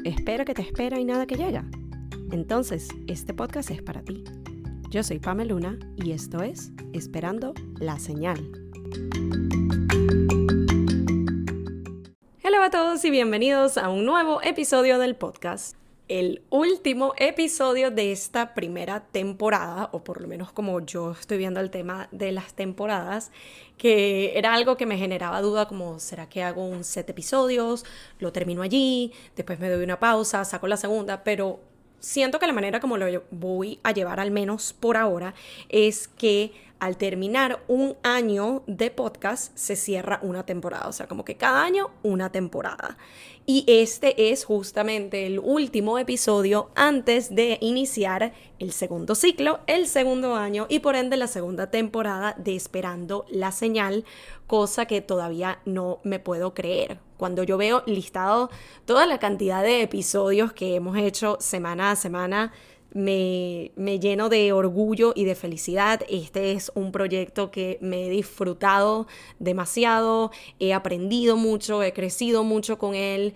Espera que te espera y nada que llega. Entonces, este podcast es para ti. Yo soy Pamela Luna y esto es Esperando la Señal. Hola a todos y bienvenidos a un nuevo episodio del podcast. El último episodio de esta primera temporada, o por lo menos como yo estoy viendo el tema de las temporadas, que era algo que me generaba duda como, ¿será que hago un set de episodios? Lo termino allí, después me doy una pausa, saco la segunda, pero siento que la manera como lo voy a llevar, al menos por ahora, es que al terminar un año de podcast se cierra una temporada, o sea, como que cada año una temporada. Y este es justamente el último episodio antes de iniciar el segundo ciclo, el segundo año y por ende la segunda temporada de Esperando la Señal, cosa que todavía no me puedo creer. Cuando yo veo listado toda la cantidad de episodios que hemos hecho semana a semana, me lleno de orgullo y de felicidad. Este es un proyecto que me he disfrutado demasiado, he aprendido mucho, he crecido mucho con él,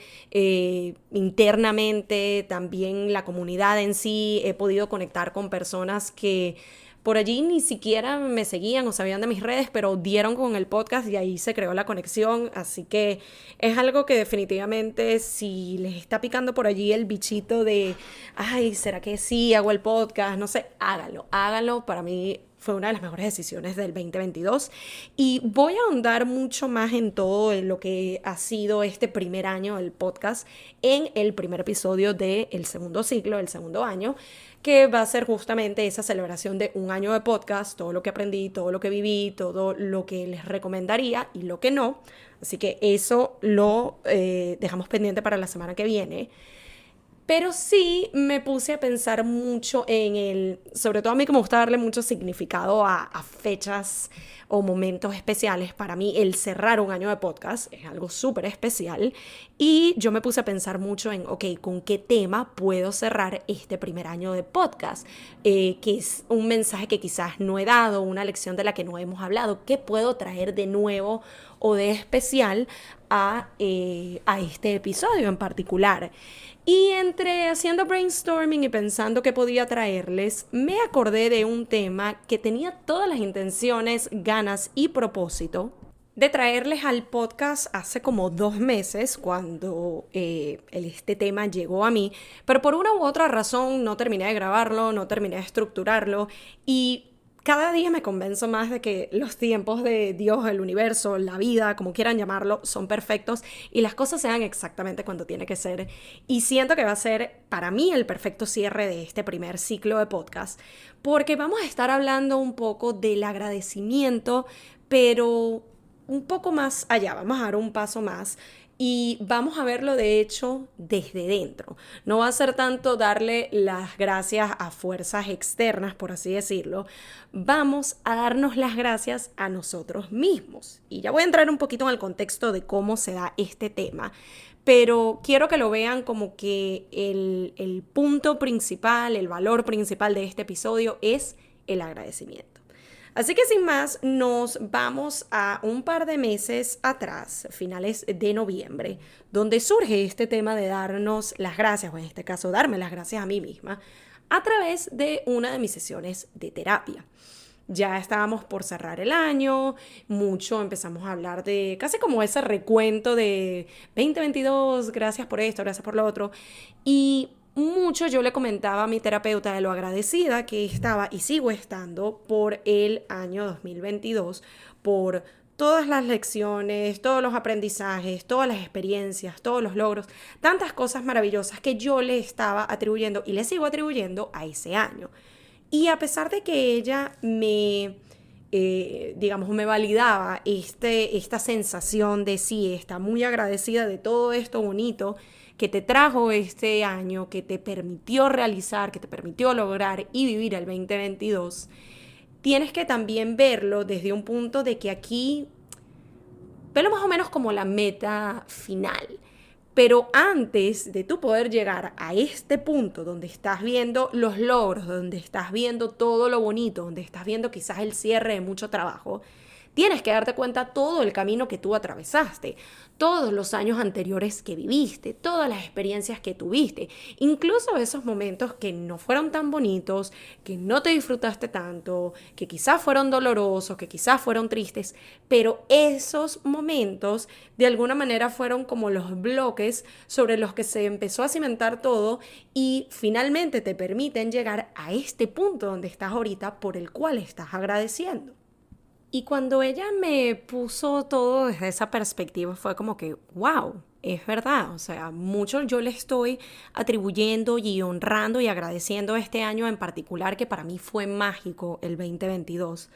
internamente, también la comunidad en sí, he podido conectar con personas que por allí ni siquiera me seguían o sabían de mis redes, pero dieron con el podcast y ahí se creó la conexión. Así que es algo que definitivamente, si les está picando por allí el bichito de, ay, ¿será que sí hago el podcast? No sé, háganlo. Para mí fue una de las mejores decisiones del 2022 y voy a ahondar mucho más en todo lo que ha sido este primer año del podcast en el primer episodio del segundo ciclo, del segundo año, que va a ser justamente esa celebración de un año de podcast, todo lo que aprendí, todo lo que viví, todo lo que les recomendaría y lo que no. Así que eso lo dejamos pendiente para la semana que viene. Pero sí me puse a pensar mucho sobre todo a mí que me gusta darle mucho significado a fechas o momentos especiales. Para mí el cerrar un año de podcast es algo súper especial y yo me puse a pensar mucho en, ok, ¿con qué tema puedo cerrar este primer año de podcast? Que es un mensaje que quizás no he dado, una lección de la que no hemos hablado. ¿Qué puedo traer de nuevo o de especial a este episodio en particular? Y entre haciendo brainstorming y pensando qué podía traerles, me acordé de un tema que tenía todas las intenciones, ganas y propósito de traerles al podcast hace como 2 meses cuando este tema llegó a mí, pero por una u otra razón no terminé de grabarlo, no terminé de estructurarlo y cada día me convenzo más de que los tiempos de Dios, el universo, la vida, como quieran llamarlo, son perfectos y las cosas se dan exactamente cuando tiene que ser. Y siento que va a ser para mí el perfecto cierre de este primer ciclo de podcast, porque vamos a estar hablando un poco del agradecimiento, pero un poco más allá, vamos a dar un paso más. Y vamos a verlo, de hecho, desde dentro. No va a ser tanto darle las gracias a fuerzas externas, por así decirlo. Vamos a darnos las gracias a nosotros mismos. Y ya voy a entrar un poquito en el contexto de cómo se da este tema. Pero quiero que lo vean como que el punto principal, el valor principal de este episodio es el agradecimiento. Así que sin más, nos vamos a un par de meses atrás, finales de noviembre, donde surge este tema de darnos las gracias, o en este caso darme las gracias a mí misma, a través de una de mis sesiones de terapia. Ya estábamos por cerrar el año, empezamos a hablar de casi como ese recuento de 2022, gracias por esto, gracias por lo otro, y mucho yo le comentaba a mi terapeuta de lo agradecida que estaba y sigo estando por el año 2022, por todas las lecciones, todos los aprendizajes, todas las experiencias, todos los logros, tantas cosas maravillosas que yo le estaba atribuyendo y le sigo atribuyendo a ese año. Y a pesar de que ella me validaba esta sensación de sí, está muy agradecida de todo esto bonito que te trajo este año, que te permitió realizar, que te permitió lograr y vivir el 2022, tienes que también verlo desde un punto de que aquí, velo más o menos como la meta final. Pero antes de tú poder llegar a este punto donde estás viendo los logros, donde estás viendo todo lo bonito, donde estás viendo quizás el cierre de mucho trabajo, Tienes que darte cuenta todo el camino que tú atravesaste, todos los años anteriores que viviste, todas las experiencias que tuviste, incluso esos momentos que no fueron tan bonitos, que no te disfrutaste tanto, que quizás fueron dolorosos, que quizás fueron tristes, pero esos momentos de alguna manera fueron como los bloques sobre los que se empezó a cimentar todo y finalmente te permiten llegar a este punto donde estás ahorita por el cual estás agradeciendo. Y cuando ella me puso todo desde esa perspectiva fue como que, wow, es verdad, o sea, mucho yo le estoy atribuyendo y honrando y agradeciendo este año en particular que para mí fue mágico el 2022,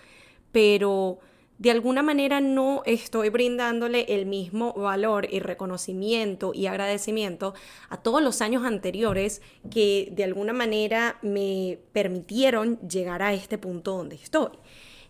pero de alguna manera no estoy brindándole el mismo valor y reconocimiento y agradecimiento a todos los años anteriores que de alguna manera me permitieron llegar a este punto donde estoy.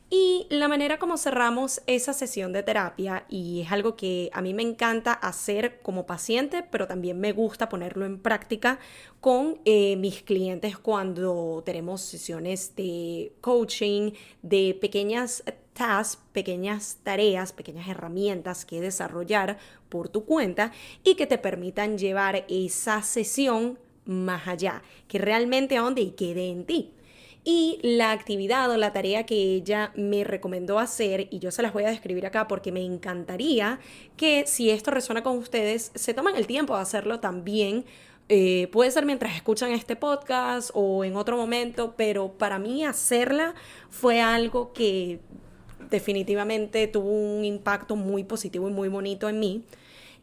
Y la manera como cerramos esa sesión de terapia, y es algo que a mí me encanta hacer como paciente, pero también me gusta ponerlo en práctica con mis clientes cuando tenemos sesiones de coaching, de pequeñas tasks, pequeñas tareas, pequeñas herramientas que desarrollar por tu cuenta y que te permitan llevar esa sesión más allá, que realmente ahonde y quede en ti. Y la actividad o la tarea que ella me recomendó hacer, y yo se las voy a describir acá porque me encantaría que si esto resuena con ustedes, se toman el tiempo de hacerlo también. Puede ser mientras escuchan este podcast o en otro momento, pero para mí hacerla fue algo que definitivamente tuvo un impacto muy positivo y muy bonito en mí.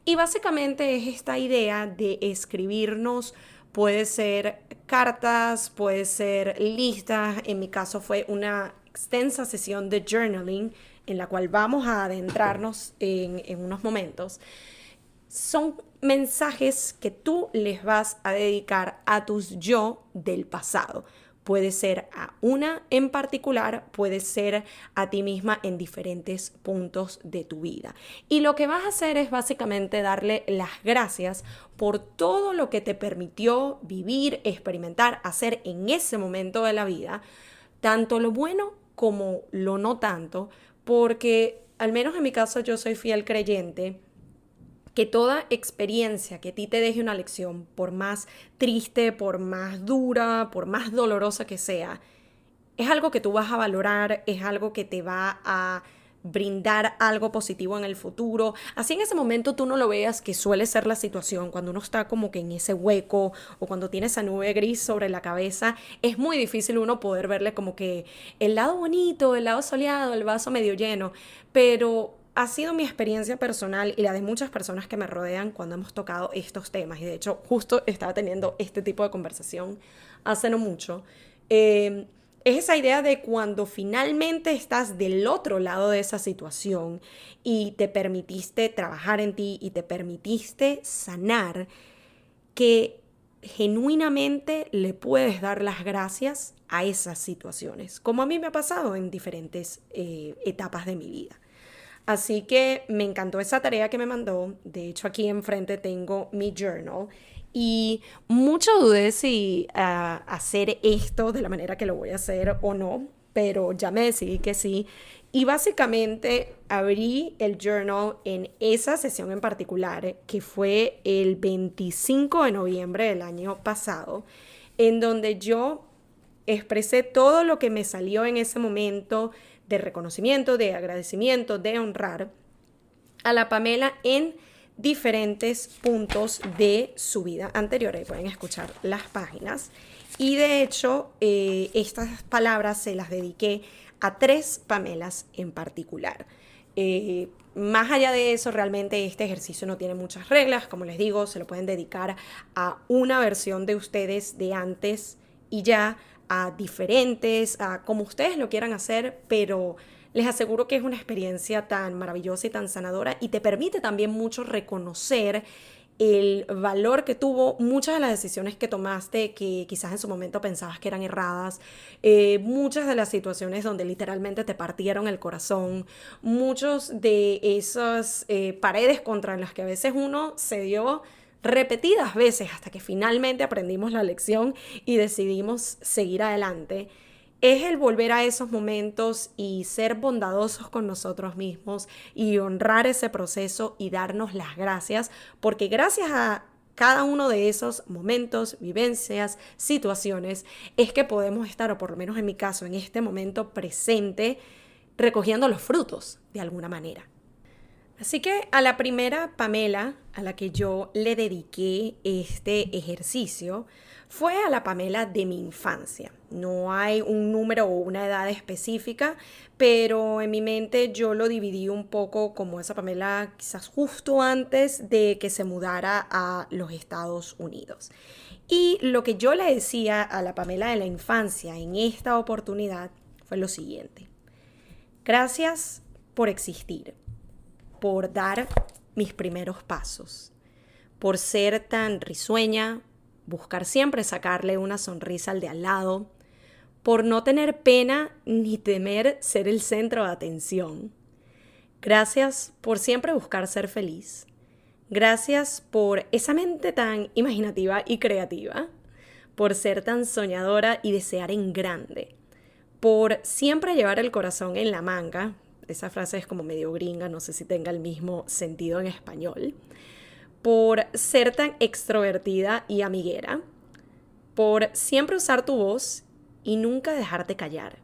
Y básicamente es esta idea de escribirnos, puede ser cartas, puede ser listas. En mi caso fue una extensa sesión de journaling en la cual vamos a adentrarnos en unos momentos. Son mensajes que tú les vas a dedicar a tus yo del pasado. Puede ser a una en particular, puede ser a ti misma en diferentes puntos de tu vida. Y lo que vas a hacer es básicamente darle las gracias por todo lo que te permitió vivir, experimentar, hacer en ese momento de la vida, tanto lo bueno como lo no tanto, porque al menos en mi caso yo soy fiel creyente que toda experiencia que a ti te deje una lección, por más triste, por más dura, por más dolorosa que sea, es algo que tú vas a valorar, es algo que te va a brindar algo positivo en el futuro. Así en ese momento tú no lo veas, que suele ser la situación cuando uno está como que en ese hueco o cuando tiene esa nube gris sobre la cabeza, es muy difícil uno poder verle como que el lado bonito, el lado soleado, el vaso medio lleno, pero ha sido mi experiencia personal y la de muchas personas que me rodean cuando hemos tocado estos temas. Y de hecho, justo estaba teniendo este tipo de conversación hace no mucho. Es esa idea de cuando finalmente estás del otro lado de esa situación y te permitiste trabajar en ti y te permitiste sanar, que genuinamente le puedes dar las gracias a esas situaciones, como a mí me ha pasado en diferentes etapas de mi vida. Así que me encantó esa tarea que me mandó. De hecho, aquí enfrente tengo mi journal. Y mucho dudé si hacer esto de la manera que lo voy a hacer o no, pero ya me decidí que sí. Y básicamente abrí el journal en esa sesión en particular, que fue el 25 de noviembre del año pasado, en donde yo expresé todo lo que me salió en ese momento de reconocimiento, de agradecimiento, de honrar a la Pamela en diferentes puntos de su vida anterior. Ahí pueden escuchar las páginas. Y de hecho, estas palabras se las dediqué a 3 Pamelas en particular. Más allá de eso, realmente este ejercicio no tiene muchas reglas. Como les digo, se lo pueden dedicar a una versión de ustedes de antes y ya, a diferentes, a como ustedes lo quieran hacer, pero les aseguro que es una experiencia tan maravillosa y tan sanadora y te permite también mucho reconocer el valor que tuvo muchas de las decisiones que tomaste que quizás en su momento pensabas que eran erradas, muchas de las situaciones donde literalmente te partieron el corazón, muchos de esas paredes contra las que a veces uno se dio repetidas veces hasta que finalmente aprendimos la lección y decidimos seguir adelante. es el volver a esos momentos y ser bondadosos con nosotros mismos y honrar ese proceso y darnos las gracias, porque gracias a cada uno de esos momentos, vivencias, situaciones, es que podemos estar, o por lo menos en mi caso, en este momento presente, recogiendo los frutos de alguna manera. Así que a la primera Pamela a la que yo le dediqué este ejercicio fue a la Pamela de mi infancia. No hay un número o una edad específica, pero en mi mente yo lo dividí un poco como esa Pamela quizás justo antes de que se mudara a los Estados Unidos. Y lo que yo le decía a la Pamela de la infancia en esta oportunidad fue lo siguiente: gracias por existir, por dar mis primeros pasos, por ser tan risueña, buscar siempre sacarle una sonrisa al de al lado, por no tener pena ni temer ser el centro de atención. Gracias por siempre buscar ser feliz. Gracias por esa mente tan imaginativa y creativa, por ser tan soñadora y desear en grande, por siempre llevar el corazón en la manga. Esa frase es como medio gringa, no sé si tenga el mismo sentido en español. Por ser tan extrovertida y amiguera. Por siempre usar tu voz y nunca dejarte callar.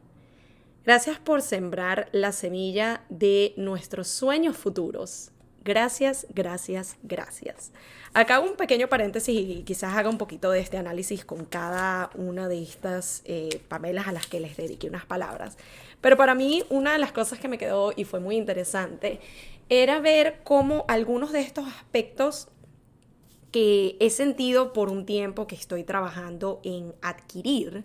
Gracias por sembrar la semilla de nuestros sueños futuros. Gracias, gracias, gracias. Acá hago un pequeño paréntesis y quizás haga un poquito de este análisis con cada una de estas Pamelas a las que les dediqué unas palabras. Pero para mí una de las cosas que me quedó y fue muy interesante era ver cómo algunos de estos aspectos que he sentido por un tiempo que estoy trabajando en adquirir,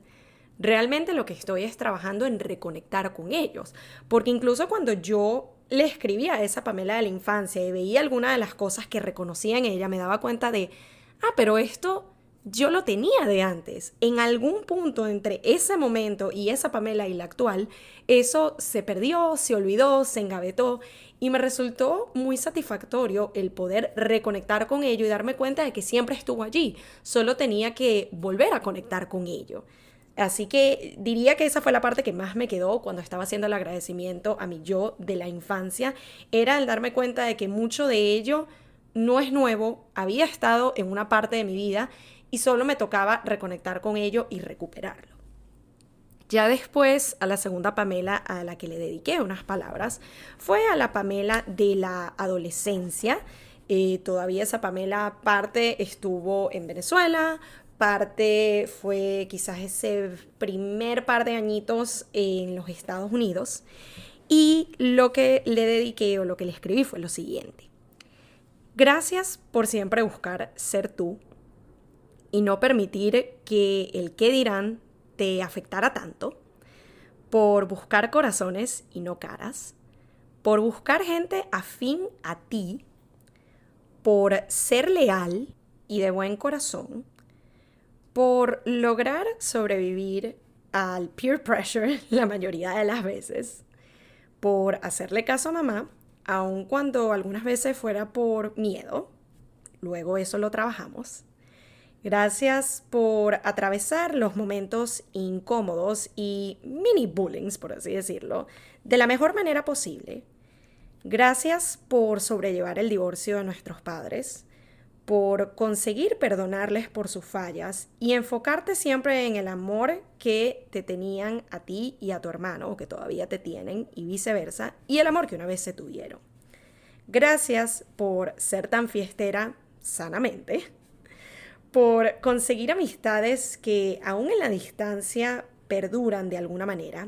realmente lo que estoy es trabajando en reconectar con ellos. Porque incluso cuando yo le escribía a esa Pamela de la infancia y veía alguna de las cosas que reconocía en ella, me daba cuenta de, pero esto yo lo tenía de antes. En algún punto entre ese momento y esa Pamela y la actual, eso se perdió, se olvidó, se engavetó y me resultó muy satisfactorio el poder reconectar con ello y darme cuenta de que siempre estuvo allí. Solo tenía que volver a conectar con ello. Así que diría que esa fue la parte que más me quedó cuando estaba haciendo el agradecimiento a mi yo de la infancia, era el darme cuenta de que mucho de ello no es nuevo, había estado en una parte de mi vida y solo me tocaba reconectar con ello y recuperarlo. Ya después, a la segunda Pamela a la que le dediqué unas palabras, fue a la Pamela de la adolescencia. Todavía esa Pamela parte estuvo en Venezuela, parte fue quizás ese primer par de añitos en los Estados Unidos. Y lo que le dediqué o lo que le escribí fue lo siguiente: gracias por siempre buscar ser tú y no permitir que el qué dirán te afectara tanto, por buscar corazones y no caras, por buscar gente afín a ti, por ser leal y de buen corazón, por lograr sobrevivir al peer pressure la mayoría de las veces, por hacerle caso a mamá, aun cuando algunas veces fuera por miedo, luego eso lo trabajamos. Gracias por atravesar los momentos incómodos y mini bullying, por así decirlo, de la mejor manera posible. Gracias por sobrellevar el divorcio de nuestros padres, por conseguir perdonarles por sus fallas y enfocarte siempre en el amor que te tenían a ti y a tu hermano, o que todavía te tienen, y viceversa, y el amor que una vez se tuvieron. Gracias por ser tan fiestera sanamente, por conseguir amistades que aún en la distancia perduran de alguna manera.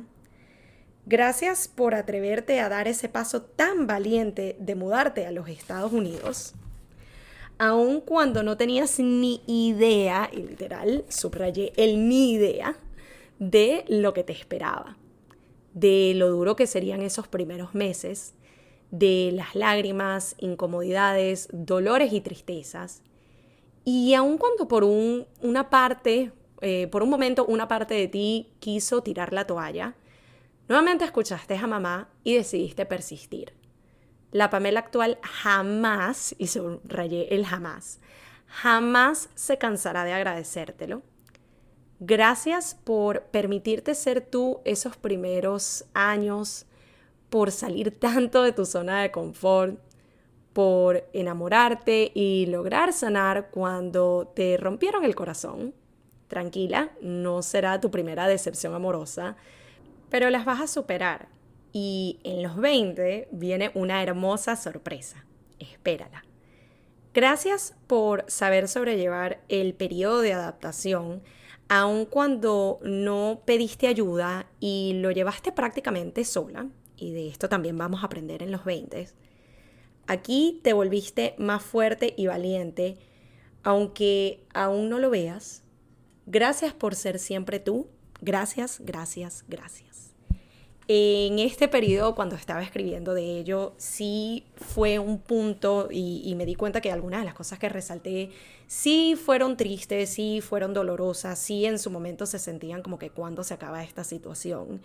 Gracias por atreverte a dar ese paso tan valiente de mudarte a los Estados Unidos, aun cuando no tenías ni idea, y literal subrayé el ni idea, de lo que te esperaba, de lo duro que serían esos primeros meses, de las lágrimas, incomodidades, dolores y tristezas. Y aun cuando por un momento una parte de ti quiso tirar la toalla, nuevamente escuchaste a mamá y decidiste persistir. La Pamela actual jamás, y subrayé el jamás, jamás se cansará de agradecértelo. Gracias por permitirte ser tú esos primeros años, por salir tanto de tu zona de confort, por enamorarte y lograr sanar cuando te rompieron el corazón. Tranquila, no será tu primera decepción amorosa, pero las vas a superar. Y en los 20 viene una hermosa sorpresa. Espérala. Gracias por saber sobrellevar el periodo de adaptación, aun cuando no pediste ayuda y lo llevaste prácticamente sola, y de esto también vamos a aprender en los 20. Aquí te volviste más fuerte y valiente, aunque aún no lo veas. Gracias por ser siempre tú. Gracias, gracias, gracias. En este periodo, cuando estaba escribiendo de ello, sí fue un punto y me di cuenta que algunas de las cosas que resalté sí fueron tristes, sí fueron dolorosas, sí en su momento se sentían como que cuando se acaba esta situación.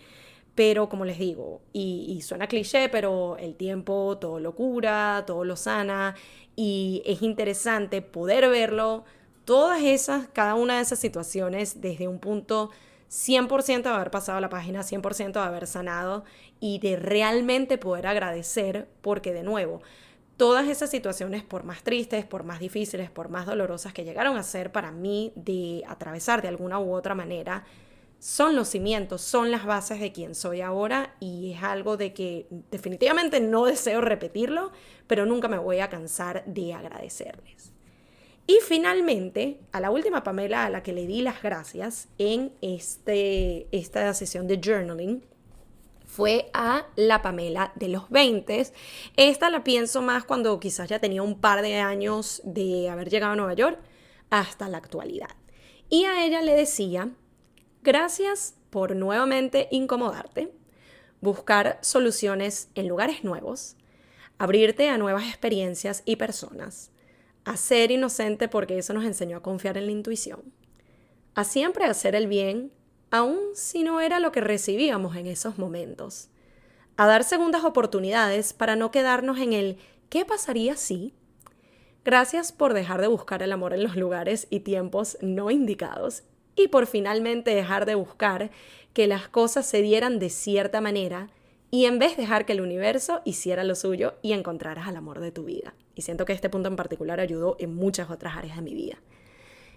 Pero como les digo, y suena cliché, pero el tiempo todo lo cura, todo lo sana y es interesante poder verlo, cada una de esas situaciones desde un punto 100% de haber pasado la página, 100% de haber sanado y de realmente poder agradecer porque de nuevo, todas esas situaciones, por más tristes, por más difíciles, por más dolorosas que llegaron a ser para mí de atravesar de alguna u otra manera, son los cimientos, son las bases de quien soy ahora y es algo de que definitivamente no deseo repetirlo, pero nunca me voy a cansar de agradecerles. Y finalmente, a la última Pamela a la que le di las gracias en esta sesión de journaling fue a la Pamela de los 20. Esta la pienso más cuando quizás ya tenía un par de años de haber llegado a Nueva York hasta la actualidad. Y a ella le decía, gracias por nuevamente incomodarte, buscar soluciones en lugares nuevos, abrirte a nuevas experiencias y personas, a ser inocente porque eso nos enseñó a confiar en la intuición, a siempre hacer el bien, aun si no era lo que recibíamos en esos momentos, a dar segundas oportunidades para no quedarnos en el ¿qué pasaría si? Gracias por dejar de buscar el amor en los lugares y tiempos no indicados y por finalmente dejar de buscar que las cosas se dieran de cierta manera y en vez dejar que el universo hiciera lo suyo y encontraras al amor de tu vida. Y siento que este punto en particular ayudó en muchas otras áreas de mi vida.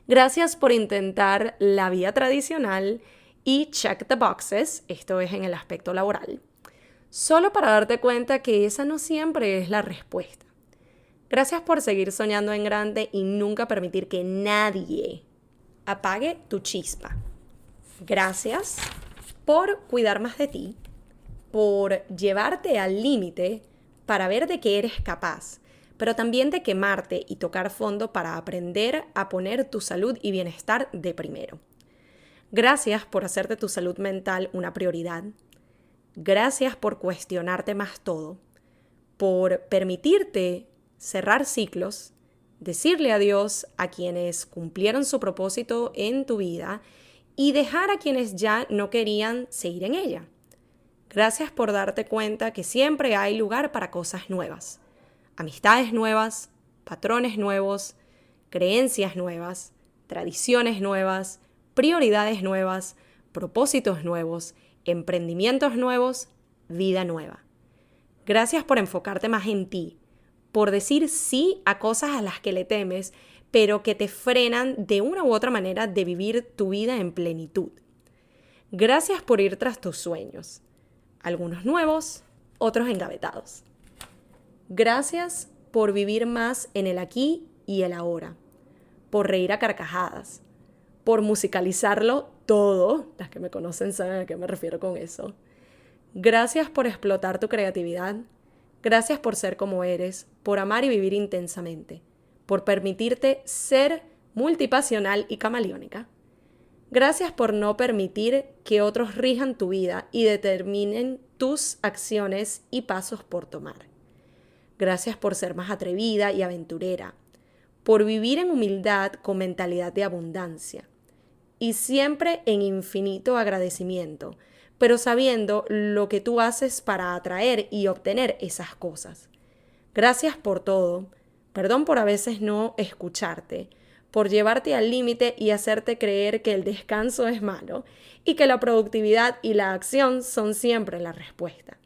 Gracias por intentar la vía tradicional y check the boxes, esto es en el aspecto laboral, solo para darte cuenta que esa no siempre es la respuesta. Gracias por seguir soñando en grande y nunca permitir que nadie apague tu chispa. Gracias por cuidar más de ti, por llevarte al límite para ver de qué eres capaz, pero también de quemarte y tocar fondo para aprender a poner tu salud y bienestar de primero. Gracias por hacerte tu salud mental una prioridad. Gracias por cuestionarte más todo, por permitirte cerrar ciclos, decirle adiós a quienes cumplieron su propósito en tu vida y dejar a quienes ya no querían seguir en ella. Gracias por darte cuenta que siempre hay lugar para cosas nuevas, amistades nuevas, patrones nuevos, creencias nuevas, tradiciones nuevas, prioridades nuevas, propósitos nuevos, emprendimientos nuevos, vida nueva. Gracias por enfocarte más en ti, por decir sí a cosas a las que le temes, pero que te frenan de una u otra manera de vivir tu vida en plenitud. Gracias por ir tras tus sueños, algunos nuevos, otros engavetados. Gracias por vivir más en el aquí y el ahora, por reír a carcajadas, por musicalizarlo todo, las que me conocen saben a qué me refiero con eso. Gracias por explotar tu creatividad, gracias por ser como eres, por amar y vivir intensamente, por permitirte ser multipasional y camaleónica. Gracias por no permitir que otros rijan tu vida y determinen tus acciones y pasos por tomar. Gracias por ser más atrevida y aventurera, por vivir en humildad con mentalidad de abundancia y siempre en infinito agradecimiento, pero sabiendo lo que tú haces para atraer y obtener esas cosas. Gracias por todo, perdón por a veces no escucharte, por llevarte al límite y hacerte creer que el descanso es malo y que la productividad y la acción son siempre la respuesta.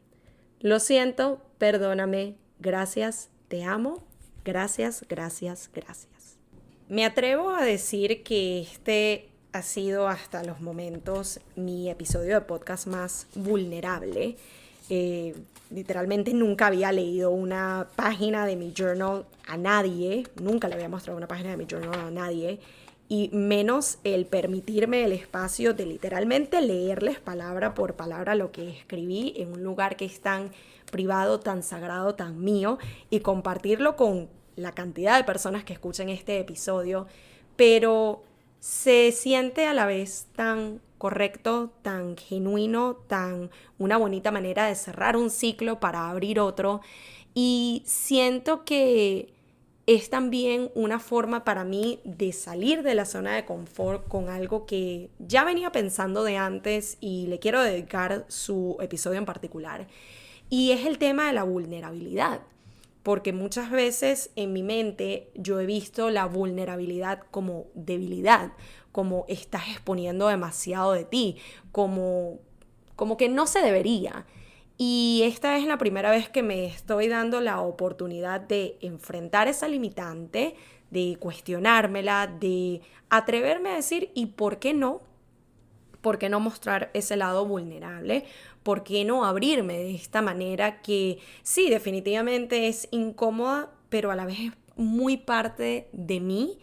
Lo siento, perdóname, gracias, te amo, gracias, gracias, gracias. Me atrevo a decir que este ha sido hasta los momentos mi episodio de podcast más vulnerable. Literalmente nunca había leído una página de mi journal a nadie, nunca le había mostrado una página de mi journal a nadie, y menos el permitirme el espacio de literalmente leerles palabra por palabra lo que escribí en un lugar que es tan privado, tan sagrado, tan mío, y compartirlo con la cantidad de personas que escuchen este episodio, pero se siente a la vez tan correcto, tan genuino, tan una bonita manera de cerrar un ciclo para abrir otro, y siento que es también una forma para mí de salir de la zona de confort con algo que ya venía pensando de antes y le quiero dedicar su episodio en particular, y es el tema de la vulnerabilidad. Porque muchas veces en mi mente yo he visto la vulnerabilidad como debilidad, como estás exponiendo demasiado de ti, como que no se debería. Y esta es la primera vez que me estoy dando la oportunidad de enfrentar esa limitante, de cuestionármela, de atreverme a decir, ¿y por qué no? ¿Por qué no mostrar ese lado vulnerable? ¿Por qué no abrirme de esta manera que sí, definitivamente es incómoda, pero a la vez es muy parte de mí?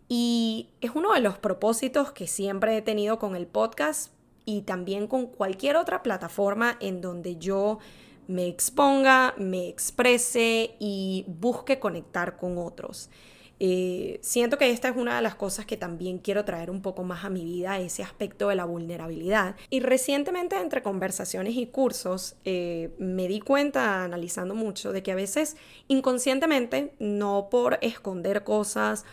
Y es uno de los propósitos que siempre he tenido con el podcast y también con cualquier otra plataforma en donde yo me exponga, me exprese y busque conectar con otros. Siento que esta es una de las cosas que también quiero traer un poco más a mi vida, ese aspecto de la vulnerabilidad. Y recientemente, entre conversaciones y cursos, me di cuenta, analizando mucho, de que a veces inconscientemente, no por esconder cosas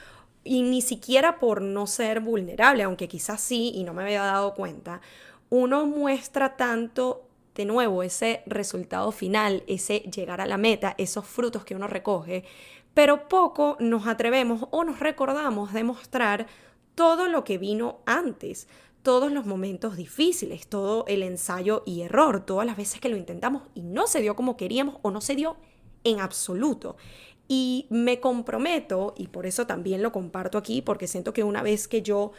y ni siquiera por no ser vulnerable, aunque quizás sí y no me había dado cuenta, uno muestra tanto de nuevo ese resultado final, ese llegar a la meta, esos frutos que uno recoge, pero poco nos atrevemos o nos recordamos de mostrar todo lo que vino antes, todos los momentos difíciles, todo el ensayo y error, todas las veces que lo intentamos y no se dio como queríamos o no se dio en absoluto. Y me comprometo, y por eso también lo comparto aquí, porque siento que una vez que yo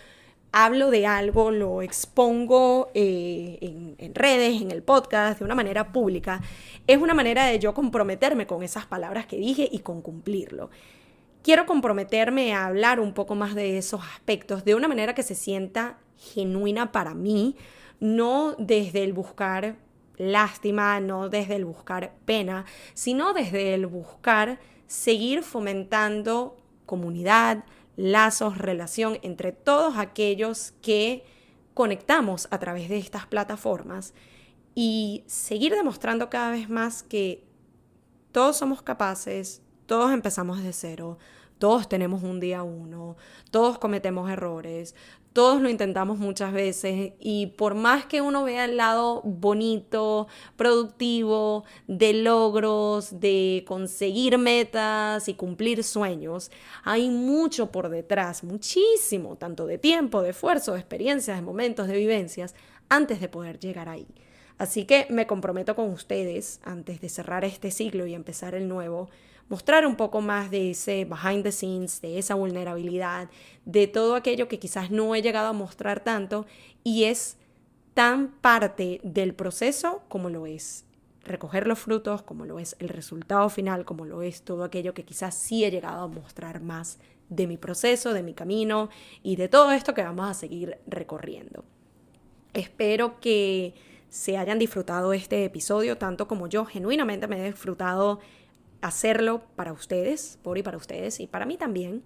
hablo de algo, lo expongo en redes, en el podcast, de una manera pública, es una manera de yo comprometerme con esas palabras que dije y con cumplirlo. Quiero comprometerme a hablar un poco más de esos aspectos de una manera que se sienta genuina para mí, no desde el buscar lástima, no desde el buscar pena, sino desde el buscar seguir fomentando comunidad, lazos, relación entre todos aquellos que conectamos a través de estas plataformas y seguir demostrando cada vez más que todos somos capaces, todos empezamos de cero, todos tenemos un día uno, todos cometemos errores, todos lo intentamos muchas veces y por más que uno vea el lado bonito, productivo, de logros, de conseguir metas y cumplir sueños, hay mucho por detrás, muchísimo, tanto de tiempo, de esfuerzo, de experiencias, de momentos, de vivencias, antes de poder llegar ahí. Así que me comprometo con ustedes, antes de cerrar este ciclo y empezar el nuevo, mostrar un poco más de ese behind the scenes, de esa vulnerabilidad, de todo aquello que quizás no he llegado a mostrar tanto y es tan parte del proceso como lo es recoger los frutos, como lo es el resultado final, como lo es todo aquello que quizás sí he llegado a mostrar más de mi proceso, de mi camino y de todo esto que vamos a seguir recorriendo. Espero que se hayan disfrutado este episodio tanto como yo. Genuinamente me he disfrutado hacerlo para ustedes, por y para ustedes y para mí también.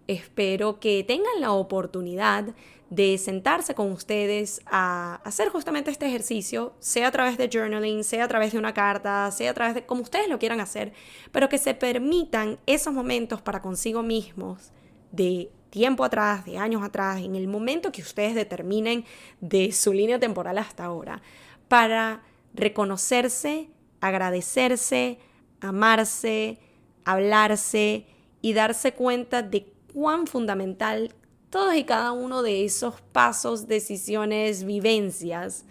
Espero que tengan la oportunidad de sentarse con ustedes a hacer justamente este ejercicio, sea a través de journaling, sea a través de una carta, sea a través de como ustedes lo quieran hacer, pero que se permitan esos momentos para consigo mismos de tiempo atrás, de años atrás, en el momento que ustedes determinen de su línea temporal hasta ahora, para reconocerse, agradecerse, amarse, hablarse y darse cuenta de cuán fundamental todos y cada uno de esos pasos, decisiones, vivencias,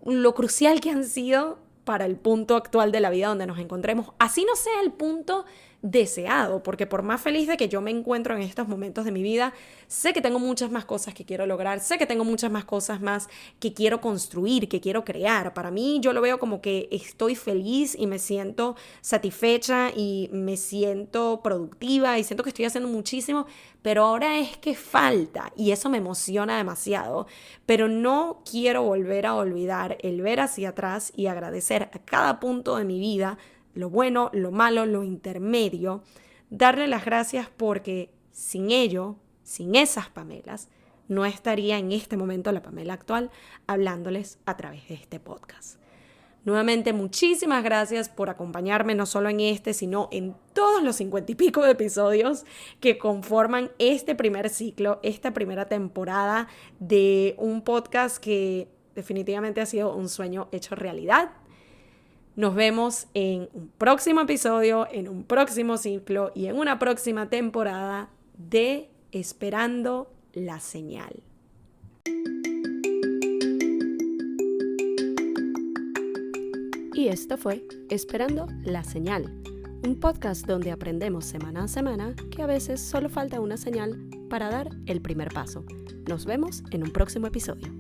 lo crucial que han sido para el punto actual de la vida donde nos encontremos. Así no sea el punto deseado, porque por más feliz de que yo me encuentro en estos momentos de mi vida, sé que tengo muchas más cosas que quiero lograr, sé que tengo muchas más cosas más que quiero construir, que quiero crear. Para mí, yo lo veo como que estoy feliz y me siento satisfecha y me siento productiva y siento que estoy haciendo muchísimo, pero ahora es que falta y eso me emociona demasiado. Pero no quiero volver a olvidar el ver hacia atrás y agradecer a cada punto de mi vida, lo bueno, lo malo, lo intermedio, darle las gracias porque sin ello, sin esas Pamelas, no estaría en este momento la Pamela actual hablándoles a través de este podcast. Nuevamente, muchísimas gracias por acompañarme no solo en este, sino en todos los 50 y pico de episodios que conforman este primer ciclo, esta primera temporada de un podcast que definitivamente ha sido un sueño hecho realidad. Nos vemos en un próximo episodio, en un próximo ciclo y en una próxima temporada de Esperando la Señal. Y esto fue Esperando la Señal, un podcast donde aprendemos semana a semana que a veces solo falta una señal para dar el primer paso. Nos vemos en un próximo episodio.